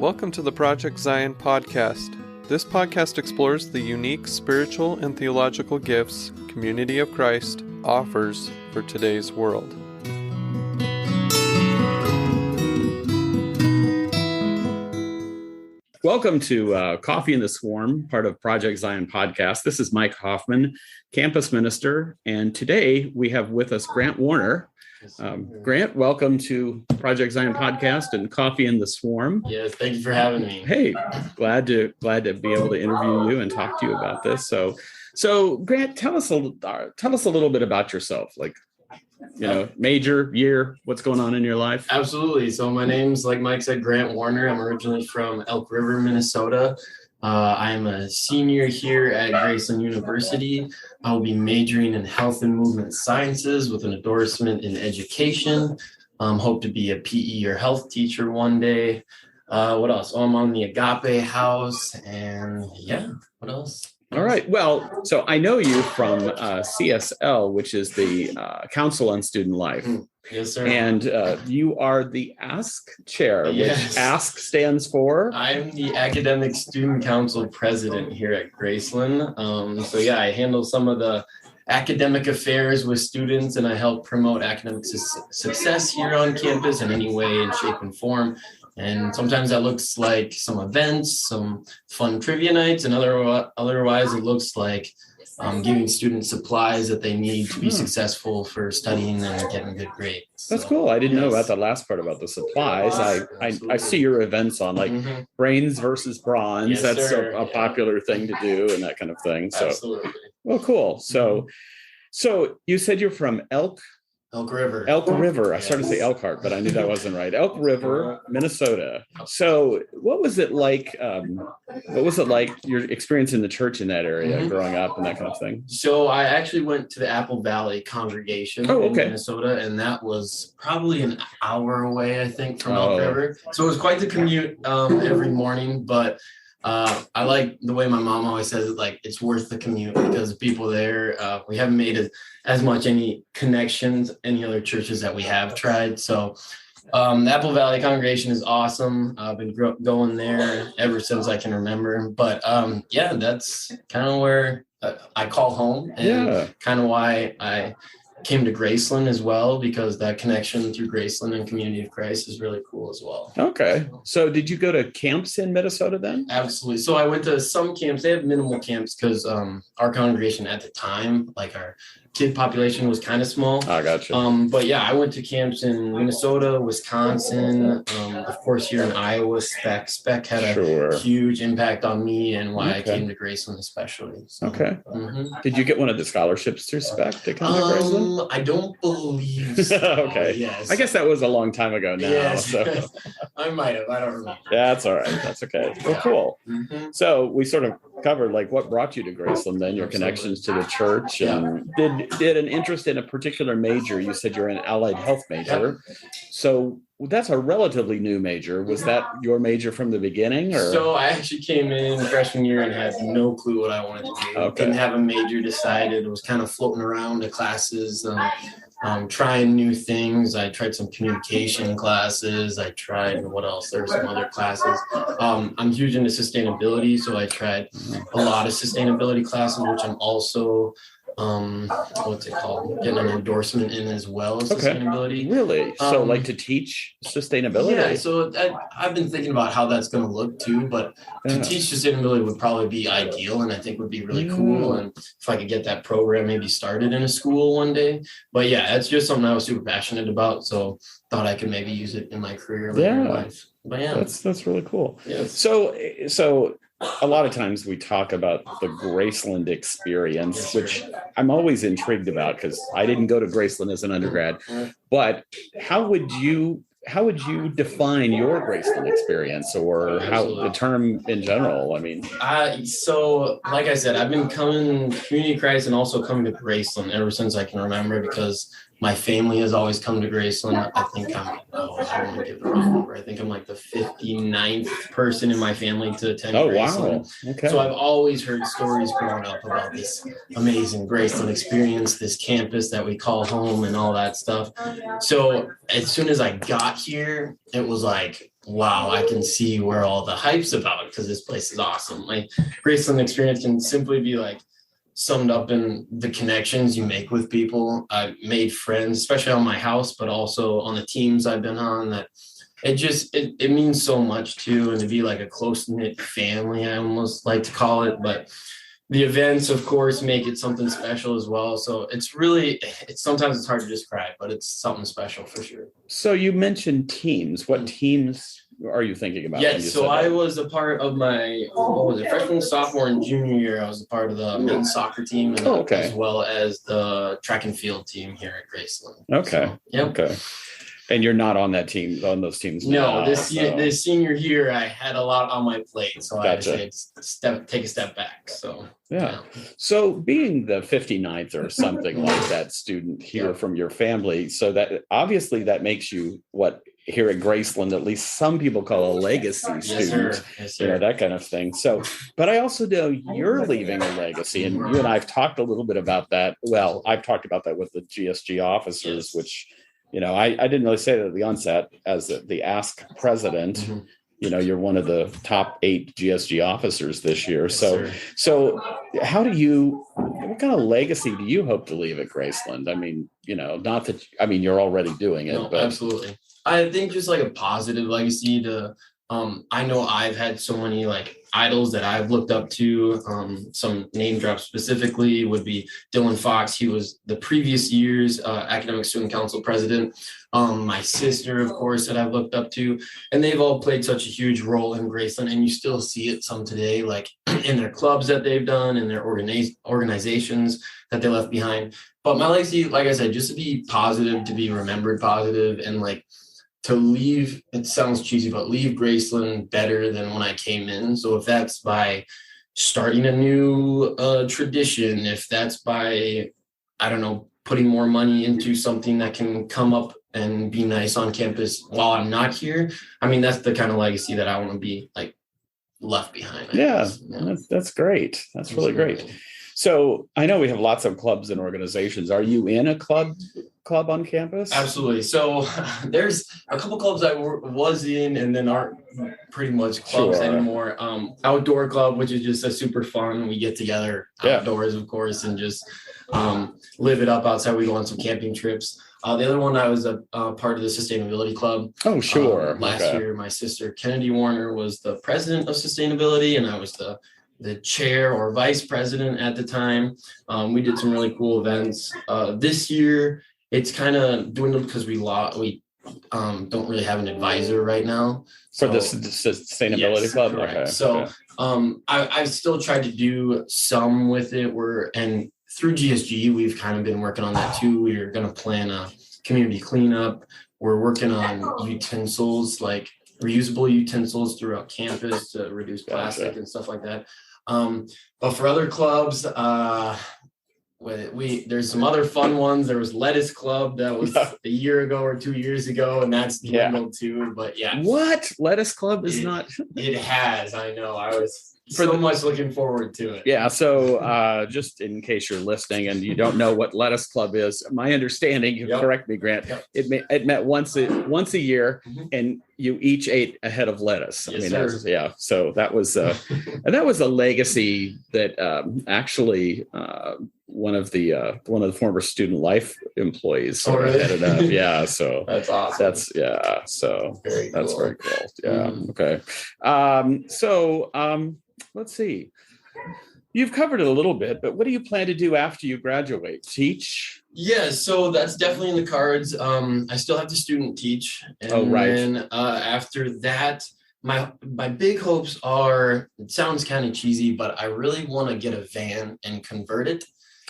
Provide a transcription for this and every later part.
Welcome to the Project Zion podcast. This podcast explores the unique spiritual and theological gifts Community of Christ offers for today's world. Welcome to Coffee in the Swarm, part of Project Zion podcast. This is Mike Hoffman, campus minister, and today we have with us Grant Warner. Grant, welcome to Project Zion podcast and Coffee in the Swarm. Yes, thank you for having me. Hey, glad to be able to interview you and talk to you about this. So Grant, tell us a little bit about yourself. Major, year, what's going on in your life? Absolutely. So my name's, like Mike said, Grant Warner. I'm originally from Elk River, Minnesota. I'm a senior here at Graceland University. I'll be majoring in health and movement sciences with an endorsement in education. Hope to be a PE or health teacher one day. What else? I'm on the Agape House, and what else? All right. Well, so I know you from CSL, which is the Council on Student Life. Yes, sir. And you are the ASK chair, Yes. which ASK stands for? I'm the Academic Student Council president here at Graceland. I handle some of the academic affairs with students, and I help promote academic success here on campus in any way and shape and form. And sometimes that looks like some events, some fun trivia nights, and otherwise it looks like giving students supplies that they need to be successful for studying and getting good grades. That's cool. I didn't know about the last part about the supplies. I see your events on brains versus bronze. Yes, That's sir. a popular thing to do and that kind of thing. So, Absolutely. well, cool. So you said you're from Elk River. I started to say Elkhart, but I knew that wasn't right. Elk River, Minnesota. So what was it like? Your experience in the church in that area, growing up and that kind of thing? So I actually went to the Apple Valley congregation in Minnesota, and that was probably an hour away, I think, from Elk River. So it was quite the commute every morning, but I like the way my mom always says it, like it's worth the commute because the people there, we haven't made as much any connections, any other churches that we have tried. So the Apple Valley congregation is awesome. I've been going there ever since I can remember. But that's kind of where I call home, and kind of why I came to Graceland as well, because that connection through Graceland and Community of Christ is really cool as well. Okay. So did you go to camps in Minnesota then? Absolutely. So I went to some camps. They have minimal camps because our congregation at the time, like our kid population was kind of small. I gotcha. I went to camps in Minnesota, Wisconsin, of course here in Iowa. Spec had a huge impact on me and why I came to Graceland especially. So, okay. Did you get one of the scholarships through Spec to come to Graceland? I don't believe so. Okay. Yes. I guess that was a long time ago now. Yes. So. I might have. I don't remember. Yeah, that's all right. That's okay. Well, cool. So we sort of covered what brought you to Graceland then, your connections to the church, and did an interest in a particular major. You said you're an allied health major. So that's a relatively new major. Was that your major from the beginning? Or? So I actually came in freshman year and had no clue what I wanted to do. Okay. Didn't have a major decided. Was kind of floating around the classes, trying new things. I tried some communication classes. I tried, what else? There were some other classes. I'm huge into sustainability, so I tried a lot of sustainability classes, which I'm also getting an endorsement in as well as sustainability. Really? So to teach sustainability? Yeah, so I've been thinking about how that's going to look too, but to teach sustainability would probably be ideal, and I think would be really cool. And if I could get that program maybe started in a school one day. But that's just something I was super passionate about, so thought I could maybe use it in my career later in life. But that's really cool. Yes. So a lot of times we talk about the Graceland experience, which I'm always intrigued about because I didn't go to Graceland as an undergrad. But how would you define your Graceland experience, or how the term in general? I mean, so like I said, I've been coming to Community of Christ and also coming to Graceland ever since I can remember, because My family has always come to Graceland. I think I don't want to give the wrong number. I think I'm like the 59th person in my family to attend Graceland. Wow. Okay. So I've always heard stories growing up about this amazing Graceland experience, this campus that we call home and all that stuff. So as soon as I got here, it was like, wow, I can see where all the hype's about, because this place is awesome. Like, Graceland experience can simply be like summed up in the connections you make with people. I've made friends, especially on my house, but also on the teams I've been on, that it means so much too. And to be like a close-knit family, I almost like to call it, but the events, of course, make it something special as well. So sometimes it's hard to describe, but it's something special for sure. So you mentioned teams. What teams are you thinking about? Yes, so I was a part of my freshman, sophomore, and junior year. I was a part of the men's soccer team, and as well as the track and field team here at Graceland. Okay. So, yep. Okay. And you're not on those teams now? No, this senior year, I had a lot on my plate, so Gotcha. I had to take a step back. So yeah. So being the 59th or something like that student here from your family, so that obviously that makes you here at Graceland, at least some people call a legacy student, yes, sir. That kind of thing. So, but I also know you're leaving a legacy, and you and I have talked a little bit about that. Well, I've talked about that with the GSG officers, which, I didn't really say that at the onset as the Ask President. Mm-hmm. You're one of the top 8 GSG officers this year. Yes, so what kind of legacy do you hope to leave at Graceland? I mean, not that, you're already doing it. No, but absolutely. I think just like a positive legacy to, I know I've had so many like idols that I've looked up to. Some name drops specifically would be Dylan Fox. He was the previous year's academic student council president. My sister, of course, that I've looked up to, and they've all played such a huge role in Graceland, and you still see it some today, like in their clubs that they've done, in their organizations that they left behind. But my legacy, like I said, just to be positive, to be remembered positive, and like to leave, it sounds cheesy, but leave Graceland better than when I came in. So if that's by starting a new tradition, if that's by, I don't know, putting more money into something that can come up and be nice on campus while I'm not here, that's the kind of legacy that I want to be like left behind. That's great. That's really great. So I know we have lots of clubs and organizations. Are you in a club on campus? Absolutely. So there's a couple clubs I was in and then aren't pretty much clubs anymore. Outdoor club, which is just a super fun. We get together outdoors, of course, and just live it up outside. We go on some camping trips. The other one, I was a part of the sustainability club. Oh, sure. Last year, my sister Kennedy Warner was the president of sustainability, and I was the chair or vice president at the time. We did some really cool events. This year, it's kind of dwindled because we don't really have an advisor right now. For the sustainability club? Correct. Okay. So I've still tried to do some with it. And through GSG, we've kind of been working on that too. We're going to plan a community cleanup. We're working on utensils, like reusable utensils throughout campus to reduce plastic and stuff like that. But for other clubs, there's some other fun ones. There was Lettuce Club that was a year ago or 2 years ago, and that's dwindled too. But what Lettuce Club is not? It has. I know. I was much looking forward to it. Yeah. So just in case you're listening and you don't know what Lettuce Club is, my understanding, you correct me, Grant, it met once a year, and you each ate a head of lettuce. Yes, So that was and that was a legacy that actually one of the former Student Life employees headed up. Yeah. So that's awesome. So very that's cool. very cool. Yeah. Okay. Let's see. You've covered it a little bit, but what do you plan to do after you graduate? Teach? Yeah, so that's definitely in the cards. I still have to student teach. And then after that, my big hopes are, it sounds kind of cheesy, but I really want to get a van and convert it.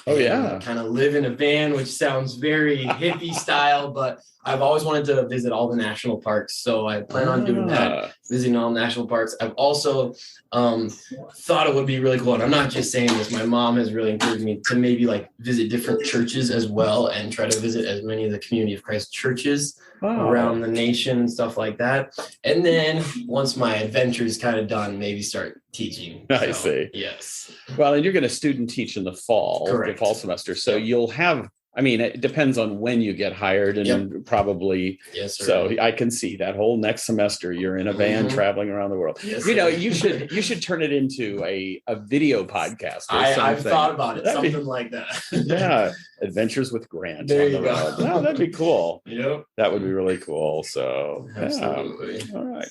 Oh, yeah. Kind of live in a van, which sounds very hippie style, but I've always wanted to visit all the national parks. So I plan on doing that, visiting all national parks. I've also thought it would be really cool. And I'm not just saying this. My mom has really encouraged me to maybe like visit different churches as well and try to visit as many of the Community of Christ churches around the nation and stuff like that. And then once my adventure is kind of done, maybe start teaching. I see. Yes. Well, and you're going to student teach in the fall, Correct. the fall semester. So you'll have, I mean, it depends on when you get hired and probably. Yes, sir. So I can see that whole next semester you're in a van traveling around the world. Yes, you know, you should turn it into a video podcast. I've thought about it, something like that. Yeah. Adventures with Grant. There on the you go. road. Wow, that'd be cool. Yep. That would be really cool. So absolutely. All right.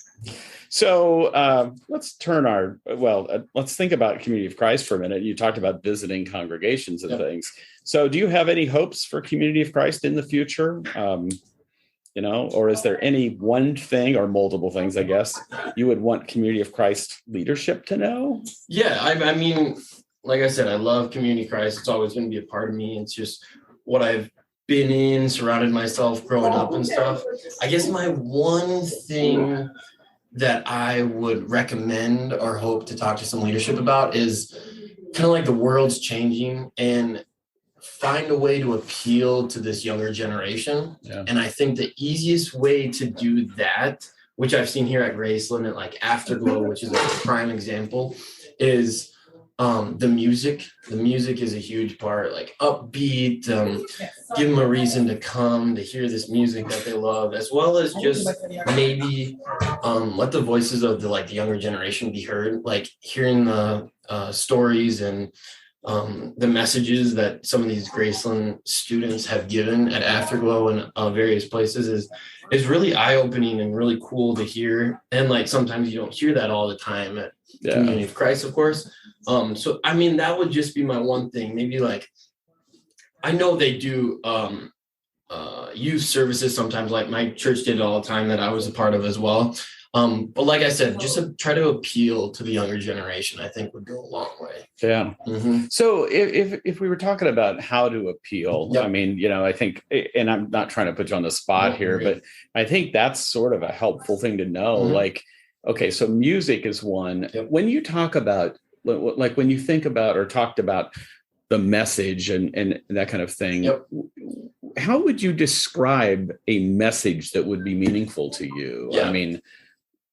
So let's think about Community of Christ for a minute. You talked about visiting congregations and things. So do you have any hopes for Community of Christ in the future? You know, or is there any one thing or multiple things, I guess, you would want Community of Christ leadership to know? Yeah, I mean, like I said, I love Community of Christ. It's always going to be a part of me. It's just what I've been in, surrounded myself growing up and stuff. I guess my one thing that I would recommend or hope to talk to some leadership about is kind of like the world's changing and find a way to appeal to this younger generation. Yeah. And I think the easiest way to do that, which I've seen here at Graceland and like Afterglow, which is a prime example, is the music. The music is a huge part, like upbeat, give them a reason to come to hear this music that they love, as well as just maybe let the voices of the younger generation be heard, like hearing the stories and the messages that some of these Graceland students have given at Afterglow and various places is really eye-opening and really cool to hear. And like sometimes you don't hear that all the time at Community of Christ, of course. So I mean, that would just be my one thing. Maybe like I know they do youth services sometimes, like my church did it all the time that I was a part of as well. But like I said, just to try to appeal to the younger generation, I think would go a long way. Yeah. Mm-hmm. So if we were talking about how to appeal, I mean, you know, I think, and I'm not trying to put you on the spot here, but I think that's sort of a helpful thing to know. Mm-hmm. Like, okay, so music is one. Yep. When you talk about, like when you think about or talked about the message and that kind of thing, how would you describe a message that would be meaningful to you? Yeah. I mean,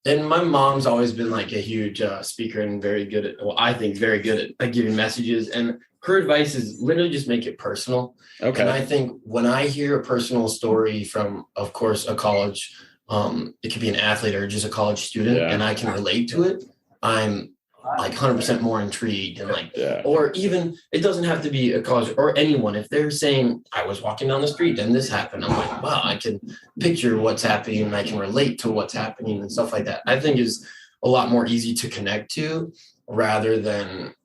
and my mom's always been like a huge speaker and very good at, I think very good at giving messages. And her advice is literally just make it personal. Okay. And I think when I hear a personal story from, of course, a college, it could be an athlete or just a college student, and I can relate to it, I'm like 100% more intrigued and or even it doesn't have to be a college or anyone. If they're saying I was walking down the street and this happened, I'm like, wow, I can picture what's happening and I can relate to what's happening and stuff like that. I think is a lot more easy to connect to rather than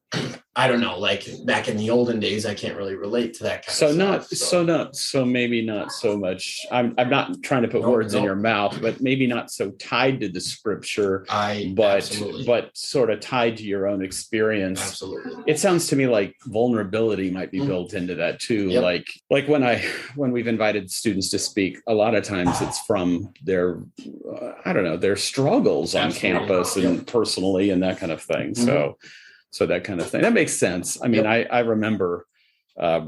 I don't know, like back in the olden days, I can't really relate to that kind of stuff. So maybe not so much. I'm not trying to put words in your mouth, but maybe not so tied to the scripture, but sort of tied to your own experience. Absolutely. It sounds to me like vulnerability might be built into that too. Yep. Like when we've invited students to speak, a lot of times it's from their, their struggles on campus and personally and that kind of thing. Mm-hmm. So that kind of thing. That makes sense. I mean, I remember, I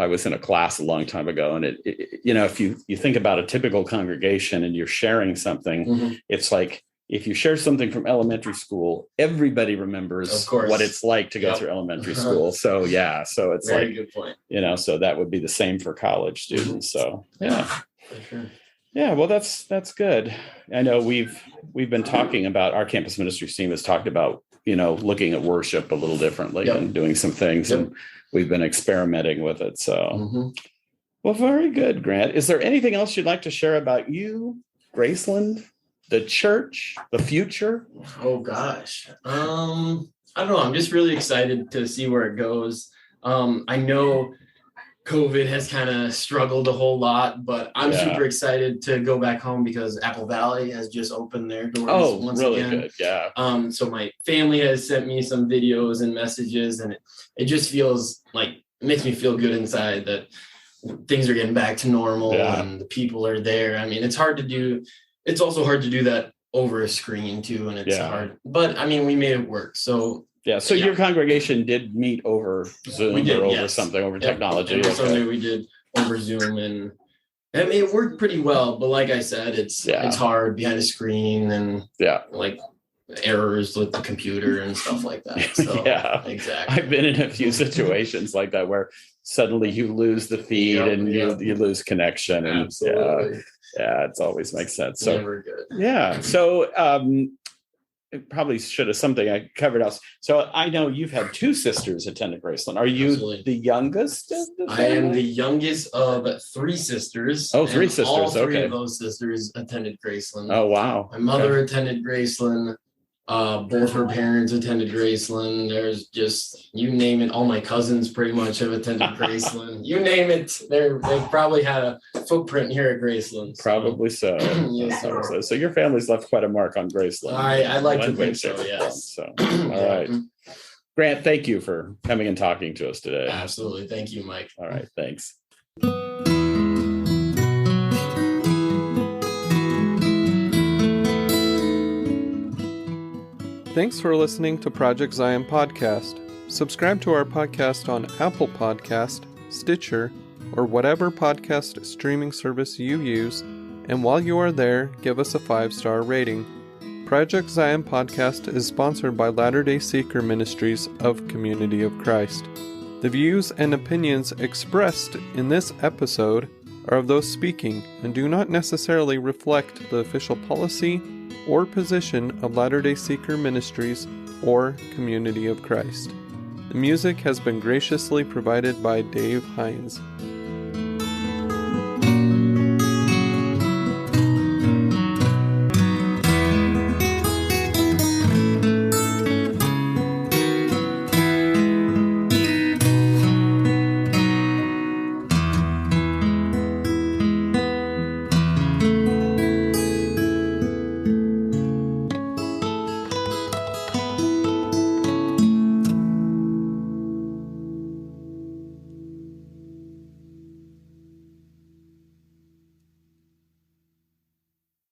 was in a class a long time ago, and it if you think about a typical congregation and you're sharing something, it's like, if you share something from elementary school, everybody remembers what it's like to go through elementary school. So, so it's very good point. So that would be the same for college students. So, For sure. Yeah, well, that's good. I know we've been talking about, our campus ministries team has talked about, looking at worship a little differently and doing some things, and we've been experimenting with it. So, well, very good, Grant. Is there anything else you'd like to share about you, Graceland, the church, the future? Oh gosh, I don't know. I'm just really excited to see where it goes. I know COVID has kind of struggled a whole lot, but I'm super excited to go back home because Apple Valley has just opened their doors once again. Good. Yeah. So my family has sent me some videos and messages, and it just feels like it makes me feel good inside that things are getting back to normal and the people are there. I mean, it's hard to do. It's also hard to do that over a screen too. And it's hard, but I mean, we made it work. So So your congregation did meet over Zoom or over something, over technology. Every Sunday we did over Zoom, and I mean, it worked pretty well. But like I said, it's hard behind a screen and like errors with the computer and stuff like that. So, exactly. I've been in a few situations like that where suddenly you lose the feed and you lose connection. And it's always makes sense. So never good. So it probably should have something I covered else. So I know you've had 2 sisters attend Graceland. Are you the youngest? I am the youngest of 3 sisters. Oh, 3 sisters. All 3 of those sisters attended Graceland. Oh, wow. My mother attended Graceland. Both her parents attended Graceland. There's just, you name it. All my cousins pretty much have attended Graceland. You name it. They probably had a footprint here at Graceland. Probably so. Yes, sir. So your family's left quite a mark on Graceland. I'd like to think so, yes. So, all right. Grant, thank you for coming and talking to us today. Absolutely. Thank you, Mike. All right. Thanks. Thanks for listening to Project Zion Podcast. Subscribe to our podcast on Apple Podcast, Stitcher, or whatever podcast streaming service you use, and while you are there, give us a 5-star rating. Project Zion Podcast is sponsored by Latter-day Seeker Ministries of Community of Christ. The views and opinions expressed in this episode are of those speaking and do not necessarily reflect the official policy or position of Latter-day Seeker Ministries or Community of Christ. The music has been graciously provided by Dave Hines.